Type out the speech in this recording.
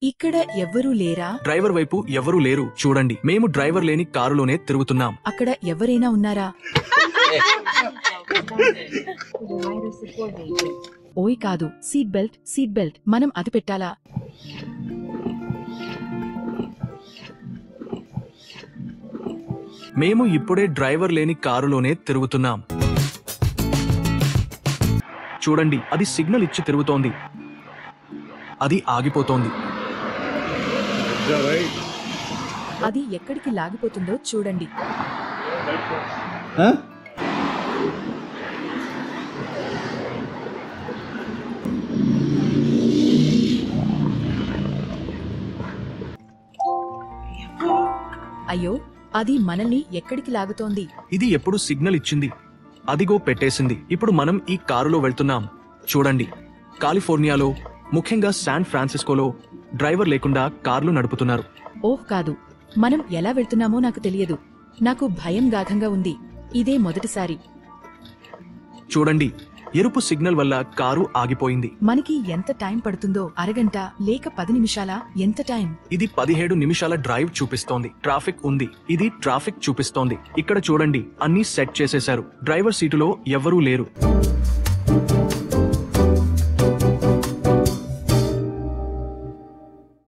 ఇక్కడ ఎవ్వరూ లేరా? డ్రైవర్ వైపు ఎవరూ లేరు. చూడండి, మేము డ్రైవర్ లేని కారులోనే తిరుగుతున్నాం. అక్కడ ఎవరైనా ఉన్నారా? ఓయ్ కాదు, సీట్ బెల్ట్ మనం అది పెట్టాలా? మేము ఇప్పుడే డ్రైవర్ లేని కారులోనే తిరుగుతున్నాం. చూడండి, అది సిగ్నల్ ఇచ్చి తిరుగుతోంది. అది ఆగిపోతోంది. అది ఎక్కడికి లాగిపోతుందో చూడండి. అయ్యో, అది మనల్ని ఎక్కడికి లాగుతోంది? ఇది ఎప్పుడు సిగ్నల్ ఇచ్చింది, అదిగో పెట్టేసింది. ఇప్పుడు మనం ఈ కారులో వెళ్తున్నాం. చూడండి, కాలిఫోర్నియాలో, ముఖ్యంగా శాన్ ఫ్రాన్సిస్కోలో డ్రైవర్ లేకుండా కార్లు నడుపుతున్నారు. ఓహ్ కాదు, మనం ఎలా వెళ్తున్నామో నాకు తెలియదు. నాకు భయం గాఢంగా ఉంది. ఇదే మొదటిసారి. చూడండి, ఎరుపు సిగ్నల్ వల్ల కారు ఆగిపోయింది. మనకి ఎంత టైం పడుతుందో? అరగంట లేక 10 నిమిషాలా? ఎంత టైం? ఇది 17 నిమిషాల డ్రైవ్ చూపిస్తోంది. ట్రాఫిక్ ఉంది. ఇది ట్రాఫిక్ చూపిస్తోంది. ఇక్కడ చూడండి, అన్నీ సెట్ చేసేశారు. డ్రైవర్ సీటులో ఎవరూ లేరు.